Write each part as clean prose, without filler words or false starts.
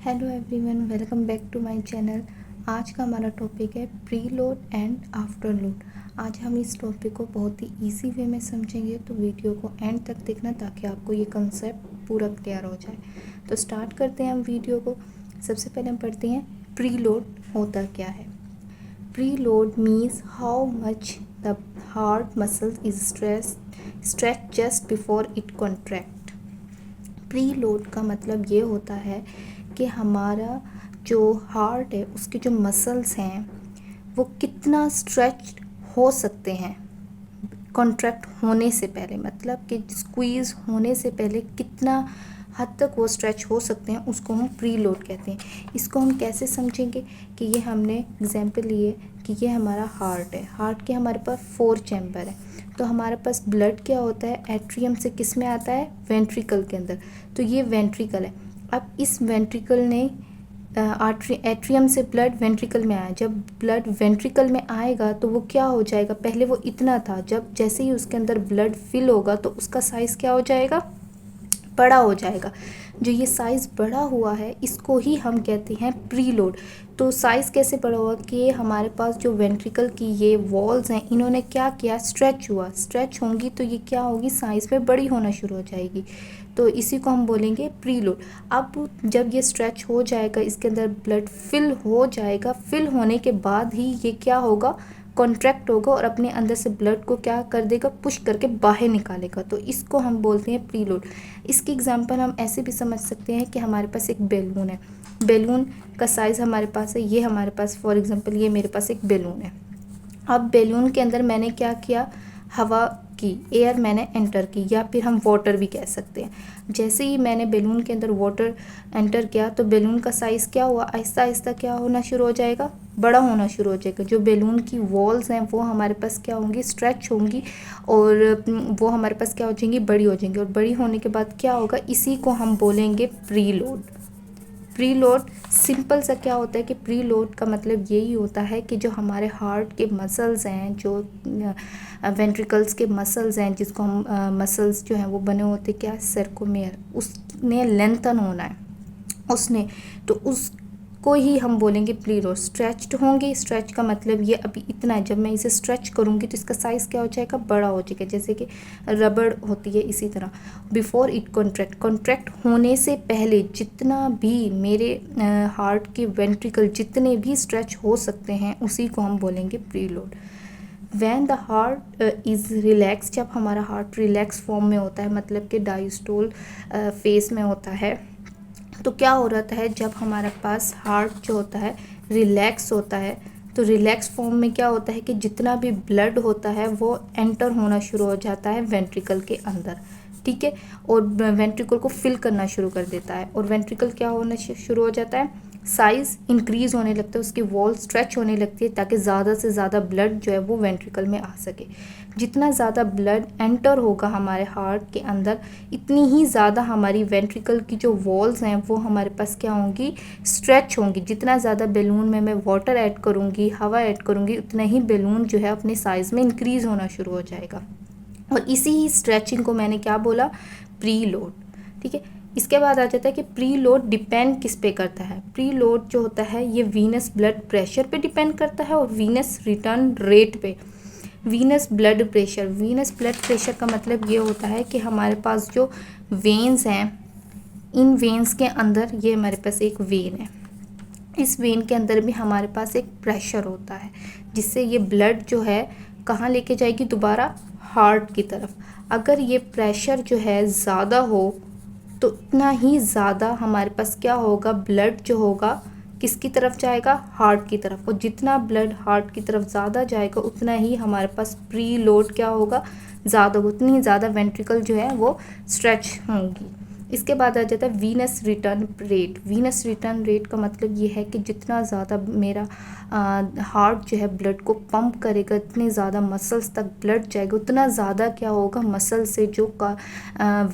Hello everyone, welcome back to my channel. आज का हमारा टॉपिक है pre load and after load. आज हम इस टॉपिक को बहुत ही इजी वे में समझेंगे, तो वीडियो को एंड तक देखना ताकि आपको ये कंसेप्ट पूरा क्लियर हो जाए। तो स्टार्ट करते हैं हम वीडियो को। सबसे पहले हम पढ़ते हैं प्री लोड होता क्या है। Pre load means how much the heart muscle is stretch just before it contract. Pre load का मतलब ये होता है कि हमारा जो हार्ट है उसके जो मसल्स हैं वो कितना स्ट्रेच हो सकते हैं कॉन्ट्रैक्ट होने से पहले, मतलब कि स्क्वीज़ होने से पहले कितना हद तक वो स्ट्रेच हो सकते हैं, उसको हम प्री लोड कहते हैं। इसको हम कैसे समझेंगे कि ये हमने एग्जांपल लिए कि ये हमारा हार्ट है। हार्ट के हमारे पास 4 चैम्बर है, तो हमारे पास ब्लड क्या होता है, एट्रियम से किस में आता है, वेंट्रिकल के अंदर। तो ये वेंट्रिकल है। अब इस वेंट्रिकल ने एट्रियम से ब्लड वेंट्रिकल में आया। जब ब्लड वेंट्रिकल में आएगा तो वो क्या हो जाएगा, पहले वो इतना था, जब जैसे ही उसके अंदर ब्लड फिल होगा तो उसका साइज़ क्या हो जाएगा, बड़ा हो जाएगा। जो ये साइज़ बड़ा हुआ है इसको ही हम कहते हैं प्री लोड। तो साइज़ कैसे बड़ा हुआ कि हमारे पास जो वेंट्रिकल की ये वॉल्स हैं इन्होंने क्या किया, स्ट्रेच हुआ। स्ट्रेच होंगी तो ये क्या होगी, साइज़ में बड़ी होना शुरू हो जाएगी। तो इसी को हम बोलेंगे प्री लोड। अब जब ये स्ट्रेच हो जाएगा, इसके अंदर ब्लड फिल हो जाएगा, फिल होने के बाद ही ये क्या होगा, कॉन्ट्रैक्ट होगा और अपने अंदर से ब्लड को क्या कर देगा, पुश करके बाहर निकालेगा। तो इसको हम बोलते हैं प्री लोड। इसकी एग्जांपल हम ऐसे भी समझ सकते हैं कि हमारे पास एक बैलून है। बैलून का साइज़ हमारे पास है, ये हमारे पास फॉर एग्जांपल ये मेरे पास एक बैलून है। अब बैलून के अंदर मैंने क्या किया, हवा की, एयर मैंने एंटर की, या फिर हम वाटर भी कह सकते हैं। जैसे ही मैंने बैलून के अंदर वाटर एंटर किया तो बैलून का साइज़ क्या हुआ, आहिस्ता आहिस्ता क्या होना शुरू हो जाएगा, बड़ा होना शुरू हो जाएगा। जो बैलून की वॉल्स हैं वो हमारे पास क्या होंगी, स्ट्रेच होंगी, और वो हमारे पास क्या हो जाएंगी, बड़ी हो जाएंगी। और बड़ी होने के बाद क्या होगा, इसी को हम बोलेंगे pre load. Pre load simple सा क्या होता है कि प्री लोड का मतलब यही होता है कि जो हमारे हार्ट के मसल्स हैं, जो वेंट्रिकल्स के मसल्स हैं, जिसको हम मसल्स जो हैं वो बने होते क्या, सर्कोमेयर, उसने लेंथन होना है उसने, तो उसको ही हम बोलेंगे प्री लोड। स्ट्रेच्ड होंगे, स्ट्रेच का मतलब ये अभी इतना है, जब मैं इसे स्ट्रेच करूँगी तो इसका साइज़ क्या हो जाएगा, बड़ा हो जाएगा, जैसे कि रबड़ होती है इसी तरह। बिफोर इट कॉन्ट्रैक्ट, कॉन्ट्रैक्ट होने से पहले जितना भी मेरे हार्ट के वेंट्रिकल जितने भी स्ट्रेच हो सकते हैं उसी को हम बोलेंगे pre load. When the heart is relax, जब हमारा हार्ट रिलैक्स फॉर्म में होता है, मतलब कि डायस्टोल फेस में होता है, तो क्या हो रहा है, जब हमारे पास हार्ट जो होता है रिलैक्स होता है, तो रिलैक्स फॉर्म में क्या होता है कि जितना भी ब्लड होता है वो एंटर होना शुरू हो जाता है वेंट्रिकल के अंदर, ठीक है, और वेंट्रिकल को फिल करना शुरू कर देता है। और वेंट्रिकल क्या होना शुरू हो जाता है, साइज़ इंक्रीज़ होने लगता है, उसकी वॉल स्ट्रेच होने लगती है ताकि ज़्यादा से ज़्यादा ब्लड जो है वो वेंट्रिकल में आ सके। जितना ज़्यादा ब्लड एंटर होगा हमारे हार्ट के अंदर, इतनी ही ज़्यादा हमारी वेंट्रिकल की जो वॉल्स हैं वो हमारे पास क्या होंगी, स्ट्रेच होंगी। जितना ज़्यादा बैलून में मैं वाटर ऐड करूँगी, हवा ऐड करूँगी, उतना ही बैलून जो है अपने साइज़ में इंक्रीज़ होना शुरू हो जाएगा। और इसी ही स्ट्रेचिंग को मैंने क्या बोला, प्री लोड, ठीक है। इसके बाद आ जाता है कि प्री लोड डिपेंड किस पे करता है। प्री लोड जो होता है ये वीनस ब्लड प्रेशर पे डिपेंड करता है और वीनस रिटर्न रेट पे। Venous blood pressure, venous blood pressure का मतलब ये होता है कि हमारे पास जो वेन्स हैं, इन वेन्स के अंदर, ये हमारे पास एक वेन है, इस वेन के अंदर भी हमारे पास एक प्रेशर होता है जिससे ये ब्लड जो है कहाँ लेके जाएगी, दोबारा हार्ट की तरफ। अगर ये प्रेशर जो है ज़्यादा हो तो उतना ही ज़्यादा हमारे पास क्या होगा, ब्लड जो होगा किसकी तरफ जाएगा, हार्ट की तरफ। और जितना ब्लड हार्ट की तरफ ज़्यादा जाएगा उतना ही हमारे पास प्री लोड क्या होगा, ज़्यादा, उतनी ही ज़्यादा वेंट्रिकल जो है वो स्ट्रेच होंगी। इसके बाद आ जाता है venous return rate. Venous return rate का मतलब ये है कि जितना ज़्यादा मेरा हार्ट जो है ब्लड को पंप करेगा, इतने ज़्यादा मसल्स तक ब्लड जाएगा, उतना ज़्यादा क्या होगा, मसल से जो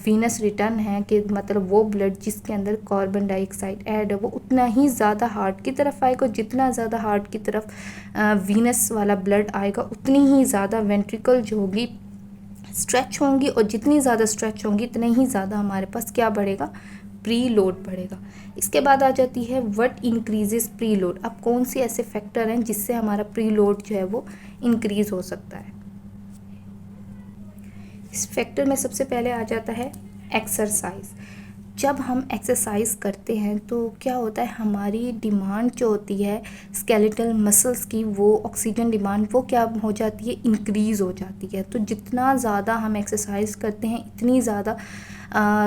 वीनस रिटर्न है कि मतलब वो ब्लड जिसके अंदर कार्बन डाइऑक्साइड ऐड है वो उतना ही ज़्यादा हार्ट की तरफ आएगा। जितना ज़्यादा हार्ट की तरफ वीनस वाला ब्लड आएगा उतनी ही ज़्यादा वेंट्रिकल जो होगी स्ट्रेच होंगी, और जितनी ज़्यादा स्ट्रेच होंगी इतने ही ज़्यादा हमारे पास क्या बढ़ेगा, प्री लोड बढ़ेगा। इसके बाद आ जाती है व्हाट इंक्रीजेस प्री लोड। अब कौन से ऐसे फैक्टर हैं जिससे हमारा प्री लोड जो है वो इंक्रीज हो सकता है। इस फैक्टर में सबसे पहले आ जाता है एक्सरसाइज। जब हम एक्सरसाइज करते हैं तो क्या होता है, हमारी डिमांड जो होती है स्केलेटल मसल्स की, वो ऑक्सीजन डिमांड वो क्या हो जाती है, इंक्रीज़ हो जाती है। तो जितना ज़्यादा हम एक्सरसाइज करते हैं इतनी ज़्यादा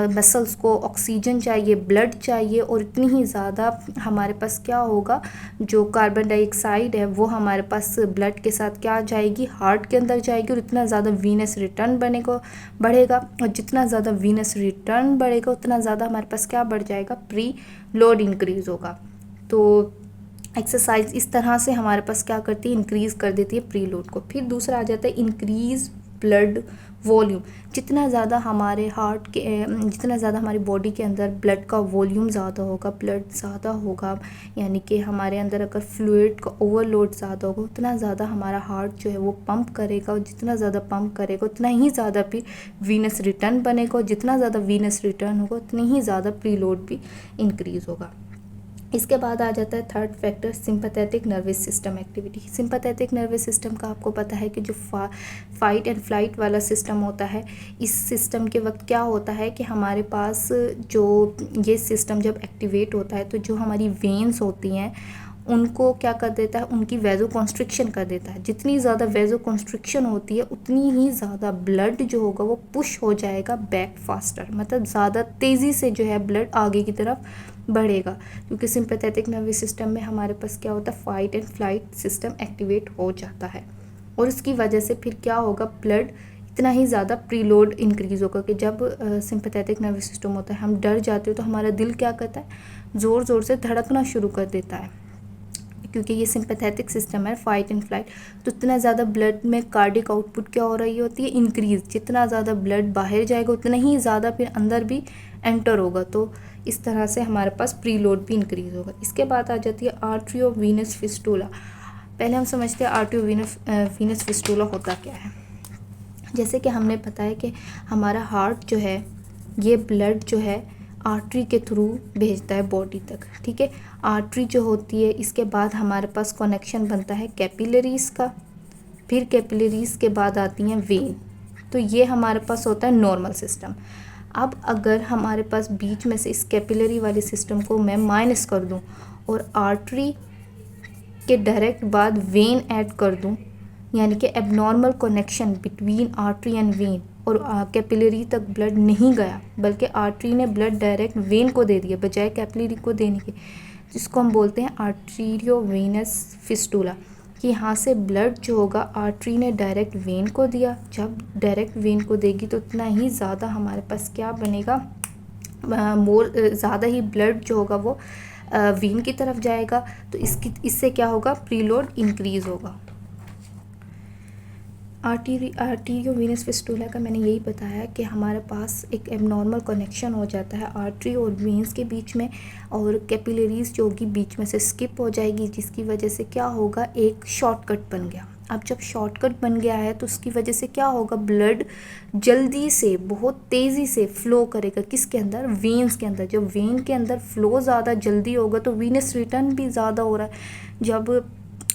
मसल्स को ऑक्सीजन चाहिए, ब्लड चाहिए, और इतनी ही ज़्यादा हमारे पास क्या होगा, जो कार्बन डाइऑक्साइड है वो हमारे पास ब्लड के साथ क्या जाएगी, हार्ट के अंदर जाएगी, और इतना ज़्यादा वीनस रिटर्न बढ़ेगा। और जितना ज़्यादा वीनस रिटर्न बढ़ेगा उतना ज़्यादा हमारे पास क्या बढ़ जाएगा, प्री लोड इंक्रीज़ होगा। तो एक्सरसाइज इस तरह से हमारे पास क्या करती है, इंक्रीज़ कर देती है प्री लोड को। फिर दूसरा आ जाता है इंक्रीज़ ब्लड वॉल्यूम। जितना ज़्यादा हमारे हार्ट के जितना ज़्यादा हमारी बॉडी के अंदर ब्लड का वॉल्यूम ज़्यादा होगा, ब्लड ज़्यादा होगा, यानी कि हमारे अंदर अगर फ्लूइड का ओवरलोड ज़्यादा होगा उतना ज़्यादा हमारा हार्ट जो है वो पंप करेगा, और जितना ज़्यादा पंप करेगा उतना ही ज़्यादा फिर वीनस रिटर्न बनेगा, और जितना ज़्यादा वीनस रिटर्न होगा उतनी ही ज़्यादा प्री लोड भी इंक्रीज़ होगा। इसके बाद आ जाता है third factor sympathetic nervous system activity. Sympathetic nervous system का आपको पता है कि जो फाइट एंड फ्लाइट वाला सिस्टम होता है, इस सिस्टम के वक्त क्या होता है कि हमारे पास जो ये सिस्टम जब एक्टिवेट होता है तो जो हमारी वेन्स होती हैं उनको क्या कर देता है, उनकी वेजो कॉन्स्ट्रिक्शन कर देता है। जितनी ज़्यादा वेजो कॉन्स्ट्रिक्शन होती है उतनी ही ज़्यादा ब्लड जो होगा वो पुश हो जाएगा बैक फास्टर, मतलब ज़्यादा तेज़ी से जो है ब्लड आगे की तरफ बढ़ेगा, क्योंकि सिंपैथेटिक नर्वस सिस्टम में हमारे पास क्या होता है, fight and flight system activate हो जाता है। और इसकी वजह से फिर क्या होगा, ब्लड इतना ही ज़्यादा प्रीलोड इंक्रीज़ होगा कि जब सिंपैथेटिक नर्वस सिस्टम होता है, हम डर जाते हो तो हमारा दिल क्या करता है, ज़ोर ज़ोर से धड़कना शुरू कर देता है, क्योंकि ये सिंपैथेटिक सिस्टम है फाइट एंड फ्लाइट। तो इतना ज़्यादा ब्लड में कार्डिक आउटपुट क्या हो रही होती है, इंक्रीज़। जितना ज़्यादा ब्लड बाहर जाएगा उतना ही ज़्यादा फिर अंदर भी एंटर होगा, तो इस तरह से हमारे पास प्री लोड भी इंक्रीज़ होगा। इसके बाद आ जाती है आर्टरी ऑफ वीनस फिस्टूला। पहले हम समझते हैं आर्टरी ऑफ वीनस फिस्टूला होता क्या है। जैसे कि हमने बताया कि हमारा हार्ट जो है ये ब्लड जो है आर्टरी के थ्रू भेजता है बॉडी तक, ठीक है। आर्टरी जो होती है, इसके बाद हमारे पास कनेक्शन बनता है कैपिलरीज़ का, फिर कैपिलरीज़ के बाद आती हैं वेन। तो ये हमारे पास होता है नॉर्मल सिस्टम। अब अगर हमारे पास बीच में से इस कैपिलरी वाले सिस्टम को मैं माइनस कर दूं और आर्टरी के डायरेक्ट बाद वेन ऐड कर दूं, यानी कि abnormal connection between artery and when, और कैपिलरी तक ब्लड नहीं गया बल्कि आर्टरी ने ब्लड डायरेक्ट वेन को दे दिया बजाय कैपिलरी को देने के, जिसको हम बोलते हैं आर्टीरियोवेनस फिस्टूला, कि यहाँ से ब्लड जो होगा आर्टरी ने डायरेक्ट वेन को दिया। जब डायरेक्ट वेन को देगी तो उतना ही ज़्यादा हमारे पास क्या बनेगा, ज़्यादा ही ब्लड जो होगा वो वेन की तरफ जाएगा, तो इससे क्या होगा, प्रीलोड इंक्रीज़ होगा। आर्टीरियोवेनस फिस्टूला का मैंने यही बताया कि हमारे पास एक एबनॉर्मल कनेक्शन हो जाता है आर्टरी और वेन्स के बीच में, और कैपिलरीज जो होगी बीच में से स्किप हो जाएगी, जिसकी वजह से क्या होगा, एक शॉर्टकट बन गया। अब जब शॉर्टकट बन गया है तो उसकी वजह से क्या होगा, ब्लड जल्दी से बहुत तेज़ी से फ्लो करेगा, किसके अंदर, वेन्स के अंदर। जब वेन के अंदर फ्लो ज़्यादा जल्दी होगा तो वीनस रिटर्न भी ज़्यादा हो रहा है। जब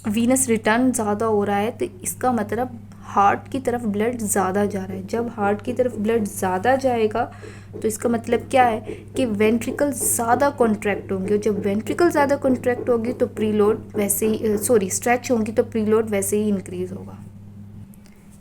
वीनस रिटर्न ज़्यादा हो रहा है तो इसका मतलब हार्ट की तरफ ब्लड ज़्यादा जा रहा है। जब हार्ट की तरफ ब्लड ज़्यादा जाएगा तो इसका मतलब क्या है कि वेंट्रिकल ज़्यादा कॉन्ट्रैक्ट होंगे, और जब वेंट्रिकल ज़्यादा कॉन्ट्रैक्ट होगी तो प्रीलोड वैसे ही स्ट्रेच होंगी तो प्रीलोड वैसे ही इंक्रीज़ होगा।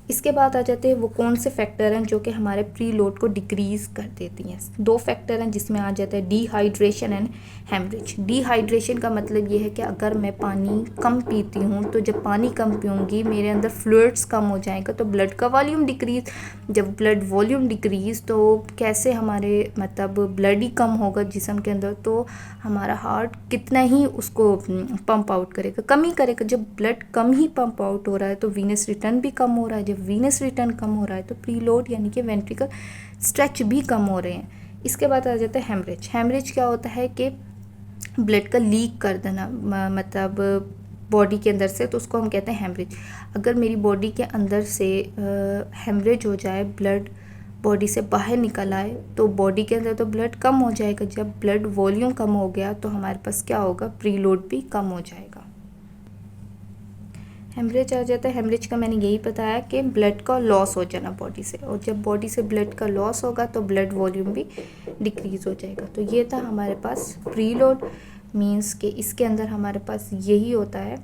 इसके बाद आ जाते हैं वो कौन से फैक्टर हैं जो कि हमारे प्री लोड को डिक्रीज़ कर देती हैं। दो फैक्टर हैं जिसमें आ जाता है डिहाइड्रेशन एंड हेमरेज। डिहाइड्रेशन का मतलब ये है कि अगर मैं पानी कम पीती हूँ तो जब पानी कम पीऊँगी मेरे अंदर फ्लूइड्स कम हो जाएगा तो ब्लड का वॉल्यूम डिक्रीज़। जब ब्लड वॉल्यूम डिक्रीज़ तो कैसे हमारे मतलब ब्लड ही कम होगा जिस्म के अंदर, तो हमारा हार्ट कितना ही उसको पंप आउट करेगा, कम ही करेगा। जब ब्लड कम ही पंप आउट हो रहा है तो वीनस रिटर्न भी कम हो रहा है। जब वीनस रिटर्न कम हो रहा है तो प्रीलोड यानी कि वेंट्रिकल स्ट्रेच भी कम हो रहे हैं। इसके बाद आ जाता है हेमरेज। हेमरेज क्या होता है कि ब्लड का लीक कर देना, मतलब बॉडी के अंदर से, तो उसको हम कहते हैं हेमरेज। अगर मेरी बॉडी के अंदर से हेमरेज हो जाए, ब्लड बॉडी से बाहर निकल आए तो बॉडी के अंदर तो ब्लड कम हो जाएगा। जब ब्लड वॉल्यूम कम हो गया तो हमारे पास क्या होगा, प्रीलोड भी कम हो जाएगा। हेमरेज आ जाता है। हेमरेज का मैंने यही बताया कि ब्लड का लॉस हो जाना बॉडी से, और जब बॉडी से ब्लड का लॉस होगा तो ब्लड वॉल्यूम भी डिक्रीज़ हो जाएगा। तो ये था हमारे पास प्रीलोड, मींस कि इसके अंदर हमारे पास यही होता है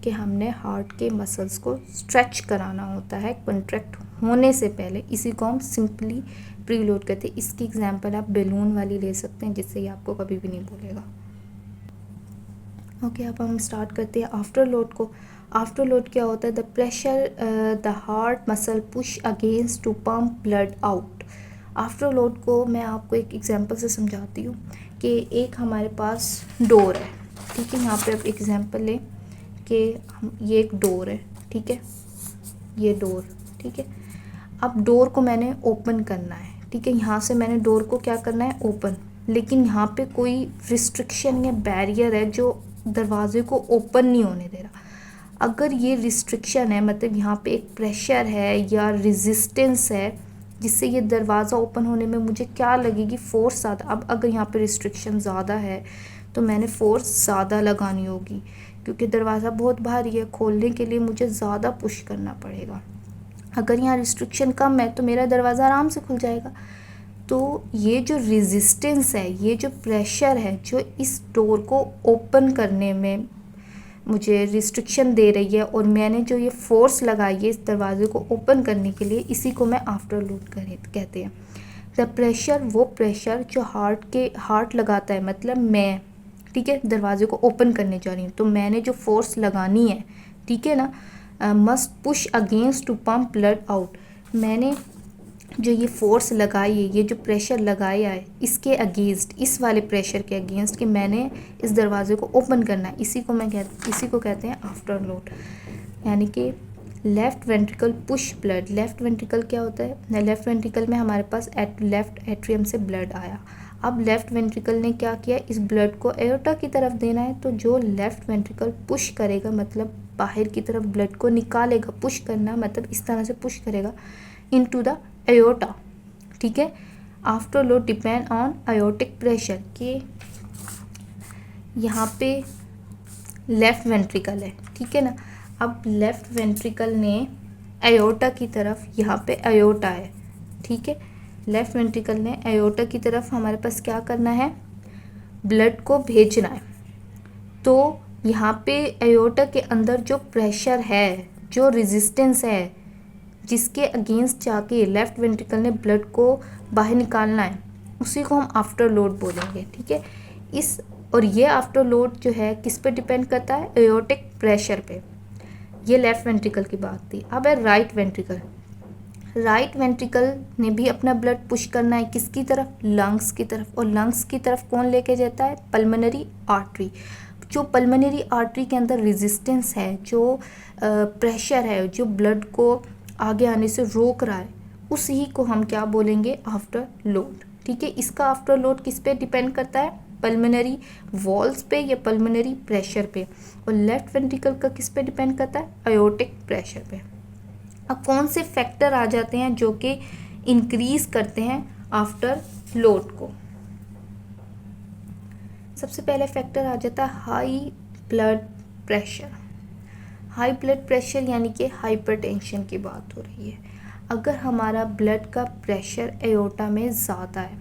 कि हमने हार्ट के मसल्स को स्ट्रेच कराना होता है कॉन्ट्रैक्ट होने से पहले। इसी को हम सिंपली प्रीलोड कहते हैं। इसकी एग्जांपल आप बैलून वाली ले सकते हैं, जिससे ये आपको कभी भी नहीं भूलेगा। ओके, अब हम स्टार्ट करते हैं आफ्टर लोड को। आफ्टर लोड क्या होता है, the pressure the heart muscle push against to pump blood out. After load को मैं आपको एक एग्जांपल से समझाती हूँ कि एक हमारे पास डोर है, ठीक है। यहाँ पे आप एग्जांपल लें कि ये एक डोर है, ठीक है, ये डोर, ठीक है। अब डोर को मैंने ओपन करना है, ठीक है। यहाँ से मैंने डोर को क्या करना है, ओपन, लेकिन यहाँ पे कोई रिस्ट्रिक्शन या बैरियर है जो दरवाजे को ओपन नहीं होने दे रहा। अगर ये रिस्ट्रिक्शन है, मतलब यहाँ पे एक प्रेशर है या रेजिस्टेंस है जिससे ये दरवाज़ा ओपन होने में मुझे क्या लगेगी, फोर्स ज़्यादा। अब अगर यहाँ पे रिस्ट्रिक्शन ज़्यादा है तो मैंने फोर्स ज़्यादा लगानी होगी, क्योंकि दरवाज़ा बहुत भारी है, खोलने के लिए मुझे ज़्यादा पुश करना पड़ेगा। अगर यहाँ रिस्ट्रिक्शन कम है तो मेरा दरवाज़ा आराम से खुल जाएगा। तो ये जो रेजिस्टेंस है, ये जो प्रेशर है जो इस डोर को ओपन करने में मुझे रिस्ट्रिक्शन दे रही है, और मैंने जो ये फोर्स लगाई है इस दरवाजे को ओपन करने के लिए, इसी को मैं आफ्टर लोड कहते हैं। द प्रेशर, वो प्रेशर जो हार्ट लगाता है, मतलब मैं, ठीक है, दरवाजे को ओपन करने जा रही हूँ तो मैंने जो फोर्स लगानी है, ठीक है ना, must push against to pump blood out. मैंने जो ये फोर्स लगाई है, ये जो प्रेशर लगाया है, इसके अगेंस्ट, इस वाले प्रेशर के अगेंस्ट कि मैंने इस दरवाजे को ओपन करना है, इसी को कहते हैं आफ्टर लोड। यानी कि left ventricle push blood. Left ventricle क्या होता है, लेफ़्ट वेंट्रिकल में हमारे पास लेफ़्ट एट्रियम से ब्लड आया। अब लेफ़्ट वेंट्रिकल ने क्या किया, इस ब्लड को एओर्टा की तरफ देना है, तो जो लेफ़्ट वेंट्रिकल पुश करेगा, मतलब बाहर की तरफ ब्लड को निकालेगा, पुश करना मतलब इस तरह से पुश करेगा इनटू द एओर्टा, ठीक है। After load depend on aortic pressure, कि यहाँ पे लेफ़्ट वेंट्रिकल है, ठीक है ना। अब लेफ़्ट वेंट्रिकल ने एओर्टा की तरफ, यहाँ पे एओर्टा है, ठीक है, लेफ़्ट वेंट्रिकल ने एओर्टा की तरफ हमारे पास क्या करना है, ब्लड को भेजना है। तो यहाँ पे एओर्टा के अंदर जो प्रेशर है, जो रेजिस्टेंस है, जिसके अगेंस्ट जाके लेफ़्ट वेंट्रिकल ने ब्लड को बाहर निकालना है, उसी को हम आफ्टर लोड बोलेंगे, ठीक है। और ये आफ्टर लोड जो है किस पे डिपेंड करता है, एओर्टिक प्रेशर पे। ये लेफ़्ट वेंट्रिकल की बात थी। अब है राइट वेंट्रिकल। राइट वेंट्रिकल ने भी अपना ब्लड पुश करना है किसकी तरफ, लंग्स की तरफ। और लंग्स की तरफ कौन लेके जाता है, पल्मोनरी आर्टरी। जो पल्मोनरी आर्टरी के अंदर रेजिस्टेंस है, जो प्रेशर है, जो ब्लड को आगे आने से रोक रहा है, उसी को हम क्या बोलेंगे, आफ्टर लोड, ठीक है। इसका आफ्टर लोड किस पे डिपेंड करता है, पल्मोनरी वॉल्स पे या पल्मोनरी प्रेशर पे। और लेफ्ट वेंट्रिकल का किस पे डिपेंड करता है, एओर्टिक प्रेशर पे। अब कौन से फैक्टर आ जाते हैं जो कि इंक्रीज करते हैं आफ्टर लोड को। सबसे पहले फैक्टर आ जाता है high blood pressure. High blood pressure यानी कि हाइपरटेंशन की बात हो रही है। अगर हमारा ब्लड का प्रेशर एओर्टा में ज़्यादा है,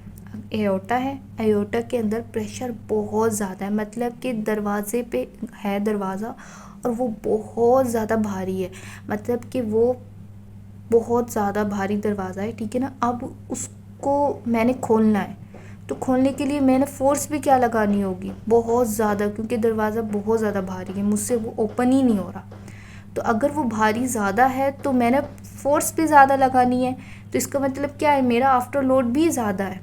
एओर्टा है, एओर्टा के अंदर प्रेशर बहुत ज़्यादा है, मतलब कि दरवाजे पे है दरवाज़ा और वो बहुत ज़्यादा भारी है, मतलब कि वो बहुत ज़्यादा भारी दरवाज़ा है, ठीक है ना। अब उसको मैंने खोलना है, तो खोलने के लिए मैंने फोर्स भी क्या लगानी होगी, बहुत ज़्यादा, क्योंकि दरवाज़ा बहुत ज़्यादा भारी है, मुझसे वो ओपन ही नहीं हो रहा। तो अगर वो भारी ज़्यादा है तो मैंने फोर्स भी ज़्यादा लगानी है, तो इसका मतलब क्या है, मेरा आफ्टर लोड भी ज़्यादा है,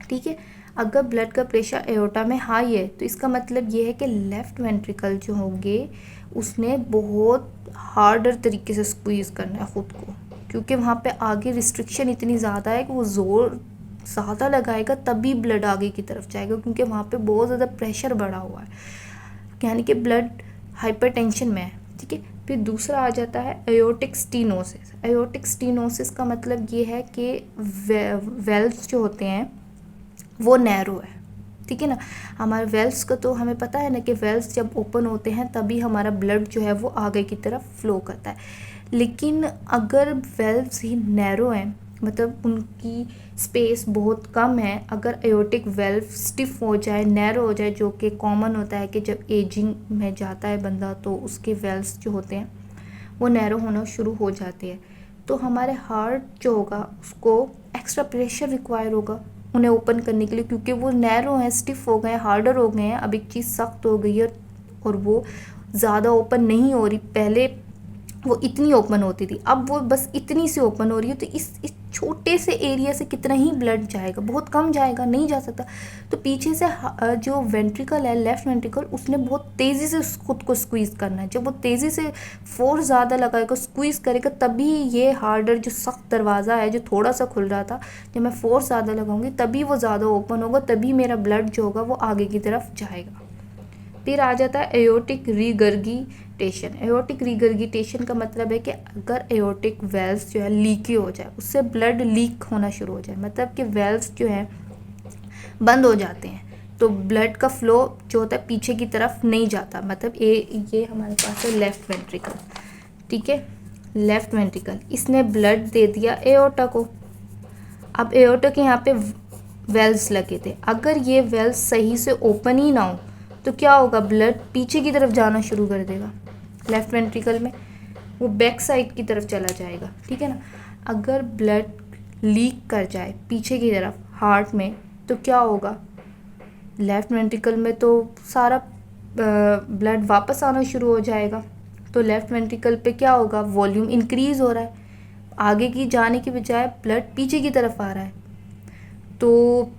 ठीक है। अगर ब्लड का प्रेशर एओर्टा में हाई है तो इसका मतलब ये है कि लेफ़्ट वेंट्रिकल जो होंगे उसने बहुत हार्डर तरीके से स्क्वीज़ करना है ख़ुद को, क्योंकि वहाँ पे आगे रिस्ट्रिक्शन इतनी ज़्यादा है कि वो ज़ोर ज़्यादा लगाएगा तभी ब्लड आगे की तरफ जाएगा, क्योंकि वहाँ पे बहुत ज़्यादा प्रेशर बढ़ा हुआ है, यानी कि ब्लड हाइपरटेंशन में है, ठीक है। फिर दूसरा आ जाता है एयोर्टिक स्टीनोसिस। एयोर्टिक स्टीनोसिस का मतलब ये है कि वेल्व्स जो होते हैं वो नैरो है, ठीक है ना। हमारे वेल्व्स का तो हमें पता है ना कि वेल्व्स जब ओपन होते हैं तभी हमारा ब्लड जो है वो आगे की तरफ फ्लो करता है। लेकिन अगर वेल्व्स ही नैरो हैं, मतलब उनकी स्पेस बहुत कम है, अगर एयोर्टिक वेल्व स्टिफ हो जाए, नैरो हो जाए, जो कि कॉमन होता है कि जब एजिंग में जाता है बंदा तो उसके वेल्व्स जो होते हैं वो नैरो होना शुरू हो जाते हैं, तो हमारे हार्ट जो होगा उसको एक्स्ट्रा प्रेशर रिक्वायर होगा उन्हें ओपन करने के लिए, क्योंकि वो नैरो हैं, स्टिफ हो गए, हार्डर हो गए हैं। अब एक चीज़ सख्त हो गई है और वो ज़्यादा ओपन नहीं हो रही। पहले वो इतनी ओपन होती थी, अब वो बस इतनी सी ओपन हो रही है, तो इस छोटे से एरिया से कितना ही ब्लड जाएगा, बहुत कम जाएगा, नहीं जा सकता। तो पीछे से जो वेंट्रिकल है, लेफ्ट वेंट्रिकल, उसने बहुत तेज़ी से खुद को स्क्वीज़ करना है। जब वो तेज़ी से फोर्स ज़्यादा लगाएगा, स्क्वीज़ करेगा, तभी ये हार्डर जो सख्त दरवाज़ा है जो थोड़ा सा खुल रहा था, जब मैं फोर्स ज़्यादा लगाऊंगी तभी वो ज़्यादा ओपन होगा, तभी मेरा ब्लड जो होगा वो आगे की तरफ जाएगा। फिर आ जाता है एयोर्टिक रीगर्गिटेशन। एयोर्टिक रीगर्गिटेशन का मतलब है कि अगर एयोर्टिक वेल्व्स जो है लीकी हो जाए, उससे ब्लड लीक होना शुरू हो जाए, मतलब कि वेल्व्स जो है बंद हो जाते हैं, तो ब्लड का फ्लो जो होता है पीछे की तरफ नहीं जाता। मतलब ये हमारे पास है लेफ्ट वेंट्रिकल, ठीक है, लेफ्ट वेंट्रिकल, इसने ब्लड दे दिया एयोर्टा को। अब एयोर्टा के यहाँ पे वेल्व्स लगे थे, अगर ये वेल्व्स सही से ओपन ही ना हो तो क्या होगा, ब्लड पीछे की तरफ जाना शुरू कर देगा। लेफ्ट वेंट्रिकल में वो बैक साइड की तरफ चला जाएगा, ठीक है ना। अगर ब्लड लीक कर जाए पीछे की तरफ हार्ट में तो क्या होगा, लेफ्ट वेंट्रिकल में तो सारा ब्लड वापस आना शुरू हो जाएगा। तो लेफ्ट वेंट्रिकल पे क्या होगा, वॉल्यूम इंक्रीज हो रहा है, आगे की जाने की बजाय ब्लड पीछे की तरफ आ रहा है, तो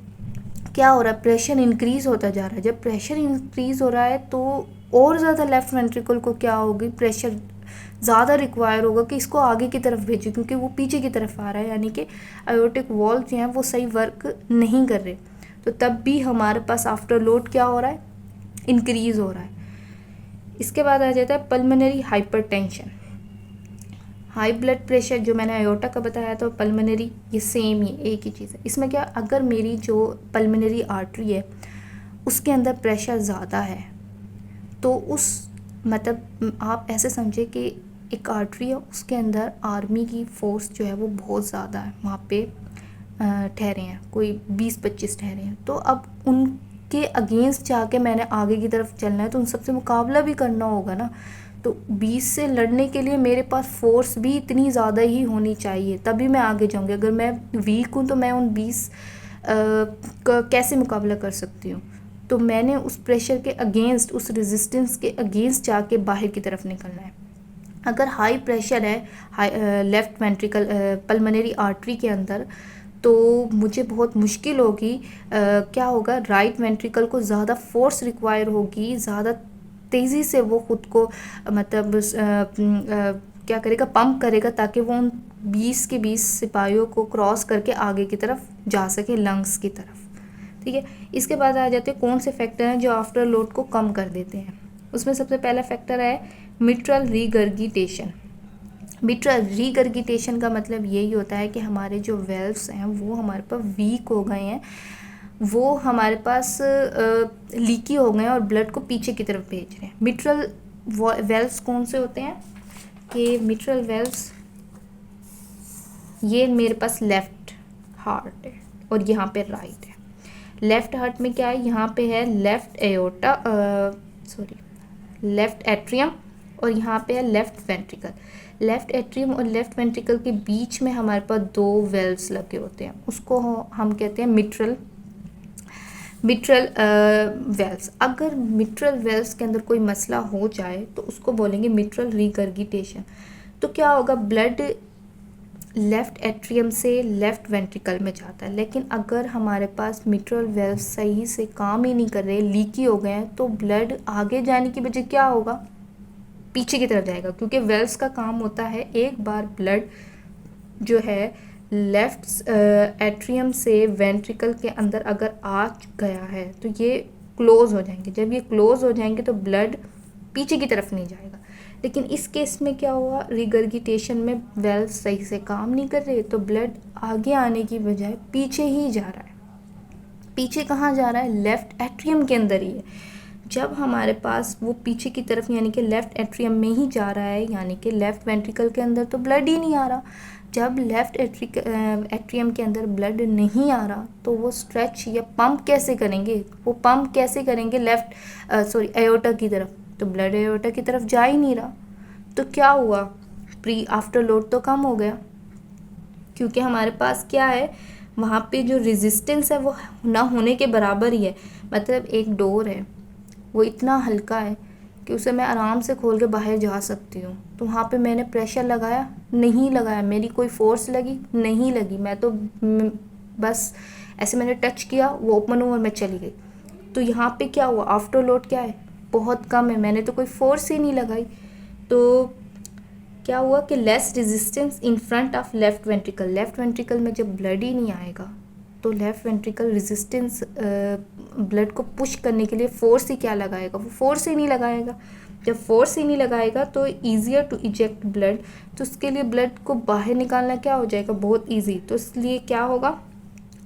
क्या हो रहा है, प्रेशर इंक्रीज होता जा रहा है। जब प्रेशर इंक्रीज हो रहा है तो और ज़्यादा लेफ्ट वेंट्रिकल को क्या होगी, प्रेशर ज़्यादा रिक्वायर होगा कि इसको आगे की तरफ भेजे, क्योंकि वो पीछे की तरफ आ रहा है, यानी कि एयोर्टिक वॉल्व जो हैं वो सही वर्क नहीं कर रहे। तो तब भी हमारे पास आफ्टर लोड क्या हो रहा है, इंक्रीज हो रहा है। इसके बाद आ जाता है pulmonary hypertension. High blood pressure जो मैंने अयोर्टा का बताया था, पल्मोनरी, ये सेम ही एक ही चीज़ है। इसमें क्या, अगर मेरी जो पल्मोनरी आर्टरी है उसके अंदर प्रेशर ज़्यादा है तो उस, मतलब आप ऐसे समझे कि एक आर्टरी है, उसके अंदर आर्मी की फ़ोर्स जो है वो बहुत ज़्यादा है, वहाँ पे ठहरे हैं, कोई 20-25 ठहरे हैं। तो अब उनके अगेंस्ट जाके मैंने आगे की तरफ चलना है, तो उन सबसे मुकाबला भी करना होगा ना। तो 20 से लड़ने के लिए मेरे पास फोर्स भी इतनी ज़्यादा ही होनी चाहिए, तभी मैं आगे जाऊँगी। अगर मैं वीक हूँ तो मैं उन 20 का कैसे मुकाबला कर सकती हूँ। तो मैंने उस प्रेशर के अगेंस्ट, उस रेजिस्टेंस के अगेंस्ट जाके बाहर की तरफ निकलना है। अगर हाई प्रेशर है लेफ़्ट वेंट्रिकल पल्मोनरी आर्टरी के अंदर, तो मुझे बहुत मुश्किल होगी, क्या होगा, राइट वेंट्रिकल को ज़्यादा फोर्स रिक्वायर होगी, ज़्यादा तेज़ी से वो खुद को मतलब क्या करेगा, पंप करेगा, ताकि वो उन 20 के 20 सिपाहियों को क्रॉस करके आगे की तरफ जा सके, लंग्स की तरफ, ठीक है। इसके बाद आ जाते हैं कौन से फैक्टर हैं जो आफ्टर लोड को कम कर देते हैं। उसमें सबसे पहला फैक्टर है मिट्रल रीगर्गिटेशन। मिट्रल रीगर्गिटेशन का मतलब यही होता है कि हमारे जो वेल्व्स हैं वो हमारे पास वीक हो गए हैं, वो हमारे पास लीकी हो गए हैं और ब्लड को पीछे की तरफ भेज रहे हैं। मिट्रल वेल्व्स कौन से होते हैं कि मिट्रल वेल्व्स, ये मेरे पास लेफ्ट हार्ट है और यहाँ पे राइट है। लेफ्ट हार्ट में क्या है, यहाँ पे है लेफ्ट एयोर्टा, लेफ्ट एट्रियम, और यहाँ पे है लेफ्ट वेंट्रिकल। लेफ्ट एट्रियम और लेफ्ट वेंट्रिकल के बीच में हमारे पास 2 वेल्व्स लगे होते हैं, उसको हम कहते हैं मिट्रल वेल्व्स। अगर मिट्रल वेल्व्स के अंदर कोई मसला हो जाए तो उसको बोलेंगे मिट्रल रीगर्गिटेशन। तो क्या होगा, ब्लड लेफ़्ट एट्रियम से लेफ़्ट वेंट्रिकल में जाता है, लेकिन अगर हमारे पास मिट्रल वेल्व्स सही से काम ही नहीं कर रहे, लीकी हो गए हैं, तो ब्लड आगे जाने की बजाय क्या होगा, पीछे की तरफ जाएगा। क्योंकि वेल्व्स का काम होता है, एक बार ब्लड जो है लेफ्ट एट्रियम से वेंट्रिकल के अंदर अगर आ गया है तो ये क्लोज़ हो जाएंगे। जब ये क्लोज़ हो जाएंगे तो ब्लड पीछे की तरफ नहीं जाएगा। लेकिन इस केस में क्या हुआ, रिगर्गिटेशन में वेल्व सही से काम नहीं कर रहे, तो ब्लड आगे आने की बजाय पीछे ही जा रहा है। पीछे कहाँ जा रहा है, लेफ्ट एट्रियम के अंदर ही है। जब हमारे पास वो पीछे की तरफ यानी कि लेफ्ट एट्रियम में ही जा रहा है, यानी कि लेफ्ट वेंट्रिकल के अंदर तो ब्लड ही नहीं आ रहा। जब लेफ्ट एट्रियम के अंदर ब्लड नहीं आ रहा तो वो स्ट्रेच या पंप कैसे करेंगे, वो पंप कैसे करेंगे लेफ्ट एयोर्टा की तरफ, तो ब्लड एयोर्टा की तरफ जा ही नहीं रहा। तो क्या हुआ, प्री आफ्टर लोड तो कम हो गया, क्योंकि हमारे पास क्या है, वहाँ पे जो रेजिस्टेंस है वो ना होने के बराबर ही है। मतलब एक डोर है, वो इतना हल्का है कि उसे मैं आराम से खोल के बाहर जा सकती हूँ, तो वहाँ पे मैंने प्रेशर लगाया, नहीं लगाया, मेरी कोई फोर्स लगी, नहीं लगी, मैं तो बस ऐसे मैंने टच किया, वो ओपन हुआ और मैं चली गई। तो यहाँ पे क्या हुआ, आफ्टर लोड क्या है, बहुत कम है, मैंने तो कोई फोर्स ही नहीं लगाई। तो क्या हुआ कि less resistance in front of left ventricle. Left ventricle में जब ब्लड ही नहीं आएगा तो लेफ्ट वेंट्रिकल रेजिस्टेंस ब्लड को पुश करने के लिए फोर्स ही क्या लगाएगा, वो फोर्स ही नहीं लगाएगा। जब फोर्स ही नहीं लगाएगा तो ईजियर टू इजेक्ट ब्लड, तो उसके लिए ब्लड को बाहर निकालना क्या हो जाएगा, बहुत ईजी। तो इसलिए क्या होगा,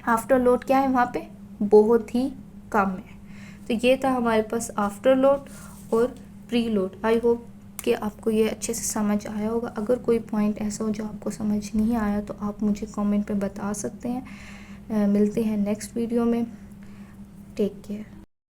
आफ्टर लोड क्या है वहाँ पे, बहुत ही कम है। तो ये था हमारे पास आफ्टर लोड और प्री लोड। आई होप कि आपको ये अच्छे से समझ आया होगा। अगर कोई पॉइंट ऐसा हो जो आपको समझ नहीं आया तो आप मुझे कमेंट पे बता सकते हैं। मिलते हैं नेक्स्ट वीडियो में। Take care.